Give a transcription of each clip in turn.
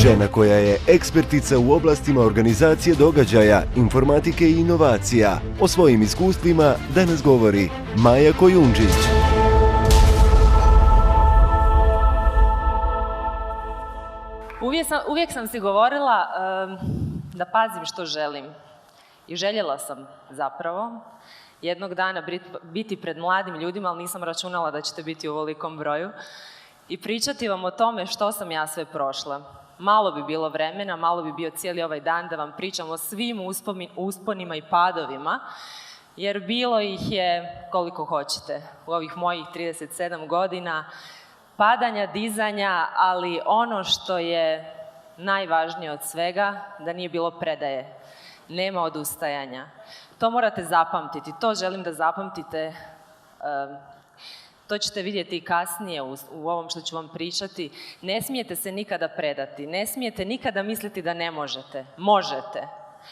Žena koja je ekspertica u oblastima organizacije događaja, informatike i inovacija. O svojim iskustvima danas govori Maja Kojundžić. Uvijek sam si govorila da pazim što želim. I željela sam zapravo jednog dana biti pred mladim ljudima, ali nisam računala da ćete biti u ovolikom broju, i pričati vam o tome što sam ja sve prošla. Malo bi bilo vremena, malo bi bio cijeli ovaj dan da vam pričam o svim usponima i padovima, jer bilo ih je koliko hoćete u ovih mojih 37 godina, padanja, dizanja, ali ono što je najvažnije od svega, da nije bilo predaje, nema odustajanja. To morate zapamtiti, to želim da zapamtite. To ćete vidjeti i kasnije u ovom što ću vam pričati. Ne smijete se nikada predati, ne smijete nikada misliti da ne možete. Možete.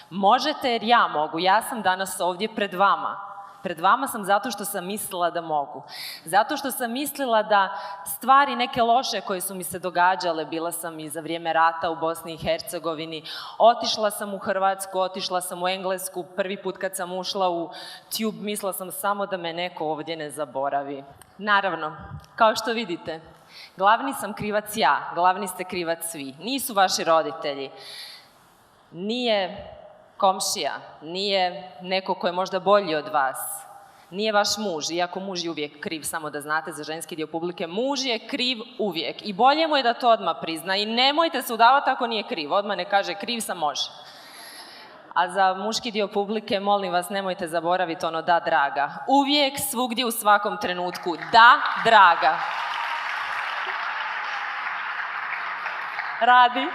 Možete jer ja mogu. Ja sam danas ovdje pred vama. Pred vama sam zato što sam mislila da mogu. Zato što sam mislila da stvari neke loše koje su mi se događale, bila sam i za vrijeme rata u Bosni i Hercegovini, otišla sam u Hrvatsku, otišla sam u Englesku, prvi put kad sam ušla u Tube, mislila sam samo da me neko ovdje ne zaboravi. Naravno, kao što vidite, glavni sam krivac ja, glavni ste krivac svi. Nisu vaši roditelji, nije komšija, nije neko ko je možda bolji od vas, nije vaš muž, iako muž je uvijek kriv, samo da znate za ženski dio publike, muž je kriv uvijek i bolje mu je da to odmah prizna i nemojte se udavati ako nije kriv, odmah ne kaže kriv sam, može. A za muški dio publike, molim vas, nemojte zaboraviti ono da, draga. Uvijek, svugdje, u svakom trenutku, da, draga. Radi.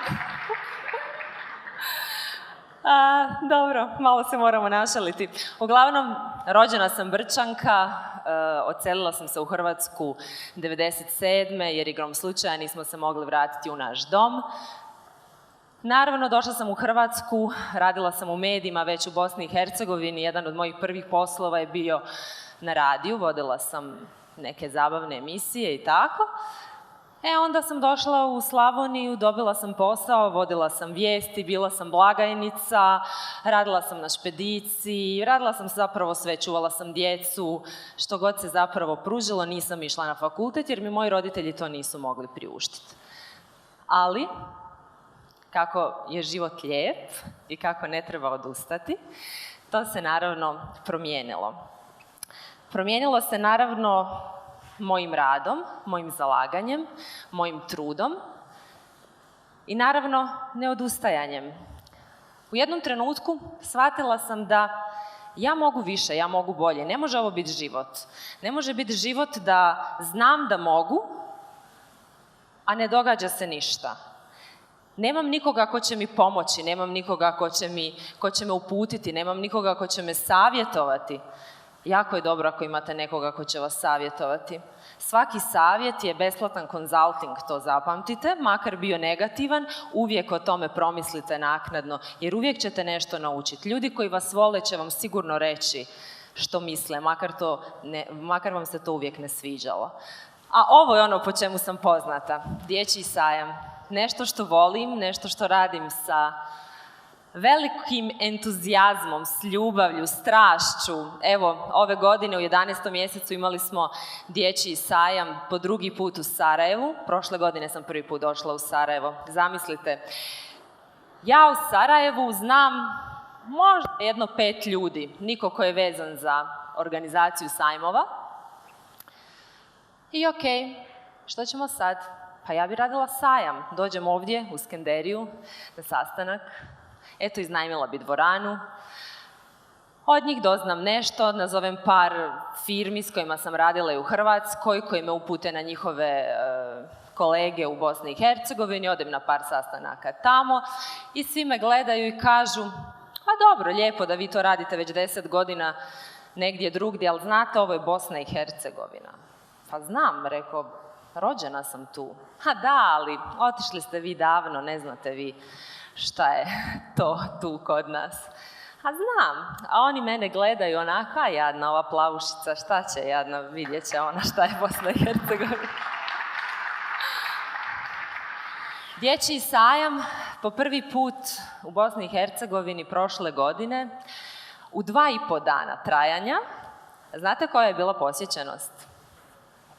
Dobro, malo se moramo našaliti. Uglavnom, rođena sam Brčanka, odselila sam se u Hrvatsku 1997. jer igrom slučaja nismo se mogli vratiti u naš dom. Naravno, došla sam u Hrvatsku, radila sam u medijima već u Bosni i Hercegovini. Jedan od mojih prvih poslova je bio na radiju, vodila sam neke zabavne emisije i tako. Onda sam došla u Slavoniju, dobila sam posao, vodila sam vijesti, bila sam blagajnica, radila sam na špediciji, radila sam zapravo sve, čuvala sam djecu, što god se zapravo pružilo, nisam išla na fakultet jer mi moji roditelji to nisu mogli priuštiti. Ali, kako je život lijep i kako ne treba odustati, to se naravno promijenilo. Promijenilo se naravno mojim radom, mojim zalaganjem, mojim trudom i naravno neodustajanjem. U jednom trenutku shvatila sam da ja mogu više, ja mogu bolje. Ne može ovo biti život. Ne može biti život da znam da mogu, a ne događa se ništa. Nemam nikoga ko će mi pomoći, nemam nikoga ko će me uputiti, nemam nikoga ko će me savjetovati. Jako je dobro ako imate nekoga ko će vas savjetovati. Svaki savjet je besplatan konzulting, to zapamtite, makar bio negativan, uvijek o tome promislite naknadno, jer uvijek ćete nešto naučiti. Ljudi koji vas vole će vam sigurno reći što misle, makar vam se to uvijek ne sviđalo. A ovo je ono po čemu sam poznata, dječji sajam. Nešto što volim, nešto što radim sa velikim entuzijazmom, s ljubavlju, strašću. Evo, ove godine u 11. mjesecu imali smo dječji sajam po drugi put u Sarajevu. Prošle godine sam prvi put došla u Sarajevo. Zamislite, ja u Sarajevu znam možda jedno 5 ljudi, niko ko je vezan za organizaciju sajmova. I okej, što ćemo sad? Pa ja bi radila sajam. Dođem ovdje u Skenderiju na sastanak. Eto, iznajmila bi dvoranu. Od njih doznam nešto, nazovem par firmi s kojima sam radila i u Hrvatskoj, koji me upute na njihove kolege u Bosni i Hercegovini, odem na par sastanaka tamo i svi me gledaju i kažu: a dobro, lijepo da vi to radite već 10 godina negdje drugdje, ali znate, ovo je Bosna i Hercegovina. Pa znam, rekao, rođena sam tu. Ha da, ali otišli ste vi davno, ne znate vi šta je to tu kod nas. A znam, a oni mene gledaju onaka, jadna ova plavušica, šta će jadna, vidjet će ona šta je Bosna i Hercegovina. Dječji sajam po prvi put u Bosni i Hercegovini prošle godine u 2,5 dana trajanja. Znate koja je bila posjećenost?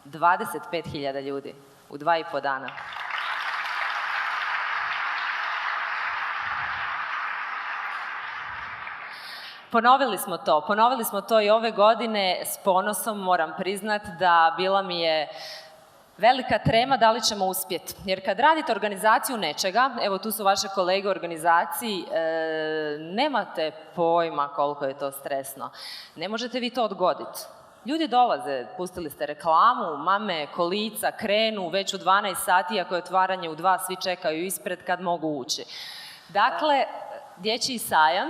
25.000 ljudi u 2,5 dana. Ponovili smo to i ove godine s ponosom, moram priznat da bila mi je velika trema da li ćemo uspjeti. Jer kad radite organizaciju nečega, evo tu su vaše kolege u organizaciji, nemate pojma koliko je to stresno. Ne možete vi to odgoditi. Ljudi dolaze, pustili ste reklamu, mame, kolica, krenu već u 12 sati, ako je otvaranje u 2, svi čekaju ispred kad mogu ući. Dakle, Dječji sajam,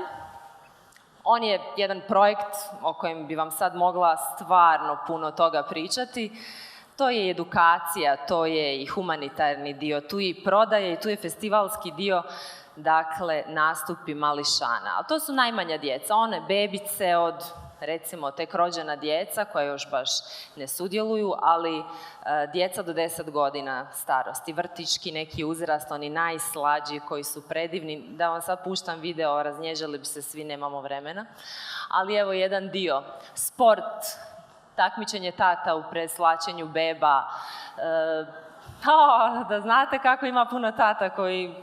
on je jedan projekt o kojem bi vam sad mogla stvarno puno toga pričati. To je edukacija, to je i humanitarni dio, tu je i prodaje i tu je festivalski dio, dakle, nastupi mališana. Ali to su najmanja djeca, one bebice od, recimo, tek rođena djeca koja još baš ne sudjeluju, ali djeca do 10 godina starosti, vrtićki neki uzrast, oni najslađi koji su predivni. Da vam sad puštam video, raznježili bi se svi, nemamo vremena. Ali evo jedan dio, sport, takmičenje tata u preslačenju beba. Da znate kako ima puno tata koji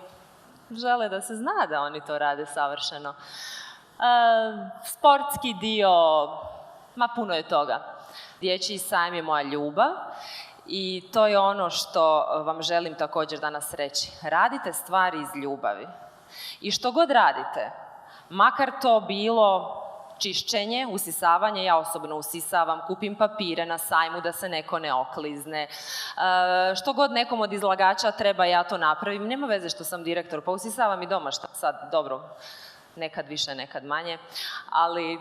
žele da se zna da oni to rade savršeno. Sportski dio, puno je toga. Dječji sajam je moja ljubav i to je ono što vam želim također danas reći. Radite stvari iz ljubavi. I što god radite, makar to bilo čišćenje, usisavanje, ja osobno usisavam, kupim papire na sajmu da se neko ne oklizne. Što god nekom od izlagača treba, ja to napravim. Nema veze što sam direktor, pa usisavam i doma, šta sad, dobro, nekad više, nekad manje, ali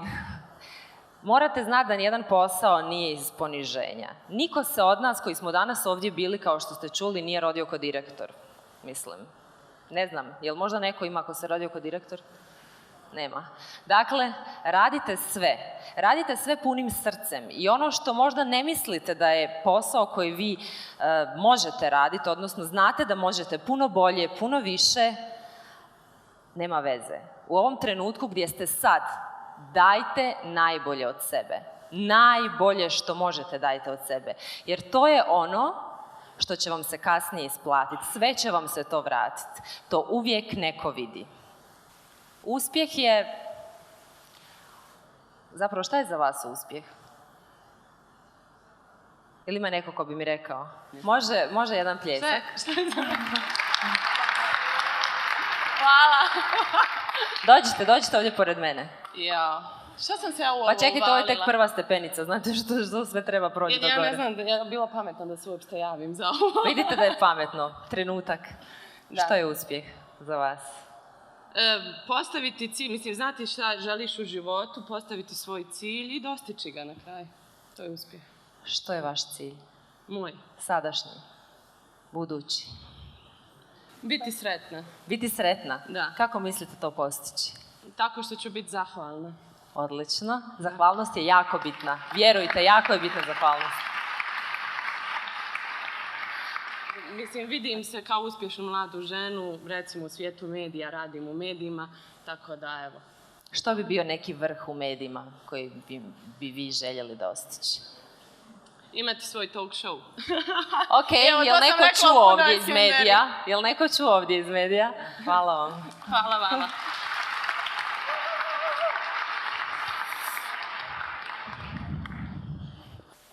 morate znati da nijedan posao nije iz poniženja. Niko se od nas koji smo danas ovdje bili, kao što ste čuli, nije rodio kao direktor, mislim. Ne znam, jel možda neko ima ko se rodio kao direktor? Nema. Dakle, radite sve punim srcem i ono što možda ne mislite da je posao koji vi možete raditi, odnosno znate da možete puno bolje, puno više, nema veze. U ovom trenutku gdje ste sad, dajte najbolje od sebe. Najbolje što možete dajte od sebe. Jer to je ono što će vam se kasnije isplatiti. Sve će vam se to vratiti. To uvijek neko vidi. Uspjeh je... Zapravo, šta je za vas uspjeh? Ili ima neko ko bi mi rekao? Može jedan pljesak? Šta je za vas? Hvala. Dođite ovdje pored mene. Ja. Šta sam se ja u ovo uvalila? Pa čekajte, ovo je tek prva stepenica, znate što sve treba proći do gore. Ja ne znam, ja bilo pametno da se uopšte javim za ovo. Vidite da je pametno, trenutak. Da. Što je uspjeh za vas? Postaviti cilj, mislim, znati šta želiš u životu, postaviti svoj cilj i dostići ga na kraju. To je uspjeh. Što je vaš cilj? Moj. Sadašnji? Budući? Biti sretna. Biti sretna? Da. Kako mislite to postići? Tako što ću biti zahvalna. Odlično. Zahvalnost je jako bitna. Vjerujte, jako je bitna zahvalnost. Mislim, vidim se kao uspješnu mladu ženu, recimo u svijetu medija, radim u medijima, tako da evo. Što bi bio neki vrh u medijima koji bi vi željeli dostići? Imati svoj talk show. Ok, jel neko čuo ovdje iz medija? Jel neko čuo ovdje iz medija? Hvala vam. Hvala vama.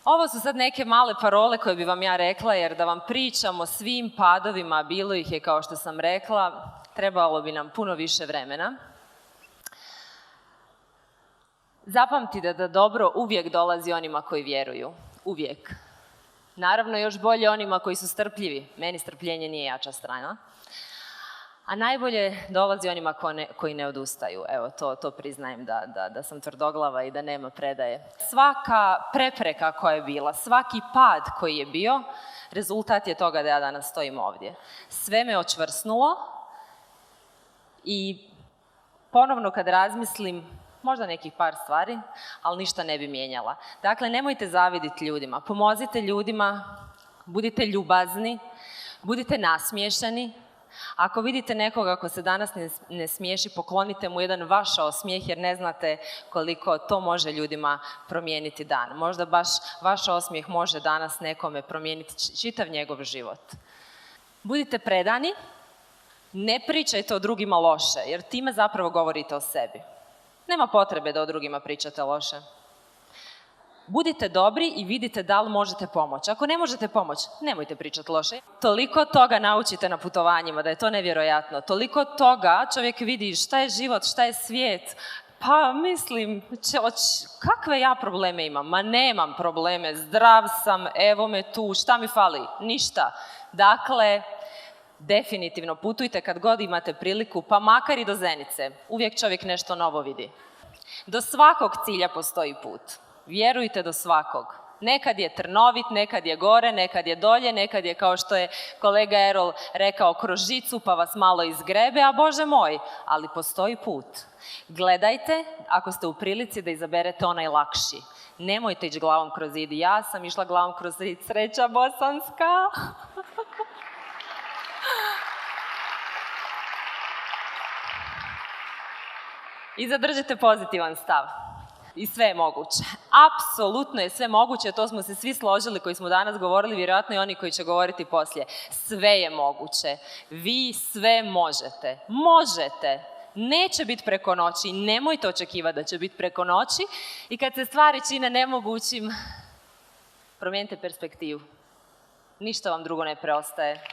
Ovo su sad neke male parole koje bi vam ja rekla, jer da vam pričam o svim padovima, bilo ih je, kao što sam rekla, trebalo bi nam puno više vremena. Zapamtite da dobro uvijek dolazi onima koji vjeruju. Uvijek. Naravno, još bolje onima koji su strpljivi. Meni strpljenje nije jača strana. A najbolje dolazi onima koji ne odustaju. Evo, to priznajem da sam tvrdoglava i da nema predaje. Svaka prepreka koja je bila, svaki pad koji je bio, rezultat je toga da ja danas stojim ovdje. Sve me očvrsnulo i ponovno kad razmislim, možda nekih par stvari, ali ništa ne bi mijenjala. Dakle, nemojte zaviditi ljudima. Pomozite ljudima, budite ljubazni, budite nasmiješeni, Ako vidite nekoga ko se danas ne smiješi, poklonite mu jedan vaš osmijeh jer ne znate koliko to može ljudima promijeniti dan. Možda baš vaš osmijeh može danas nekome promijeniti čitav njegov život. Budite predani, ne pričajte o drugima loše jer time zapravo govorite o sebi. Nema potrebe da o drugima pričate loše. Budite dobri i vidite da li možete pomoći. Ako ne možete pomoći, nemojte pričati loše. Toliko toga naučite na putovanjima da je to nevjerojatno. Toliko toga čovjek vidi šta je život, šta je svijet. Pa mislim, kakve ja probleme imam? Ma nemam probleme, zdrav sam, evo me tu, šta mi fali? Ništa. Dakle, definitivno putujte kad god imate priliku, pa makar i do Zenice. Uvijek čovjek nešto novo vidi. Do svakog cilja postoji put. Vjerujte, do svakog. Nekad je trnovit, nekad je gore, nekad je dolje, nekad je kao što je kolega Erol rekao kroz žicu pa vas malo izgrebe, a Bože moj, ali postoji put. Gledajte ako ste u prilici da izaberete onaj lakši. Nemojte ići glavom kroz zid. Ja sam išla glavom kroz zid, sreća bosanska. I zadržite pozitivan stav. I sve je moguće. Apsolutno je sve moguće, to smo se svi složili koji smo danas govorili, vjerojatno i oni koji će govoriti poslije. Sve je moguće. Vi sve možete. Možete. Neće biti preko noći. Nemojte očekivati da će biti preko noći. I kad se stvari čine nemogućim, promijenite perspektivu. Ništa vam drugo ne preostaje.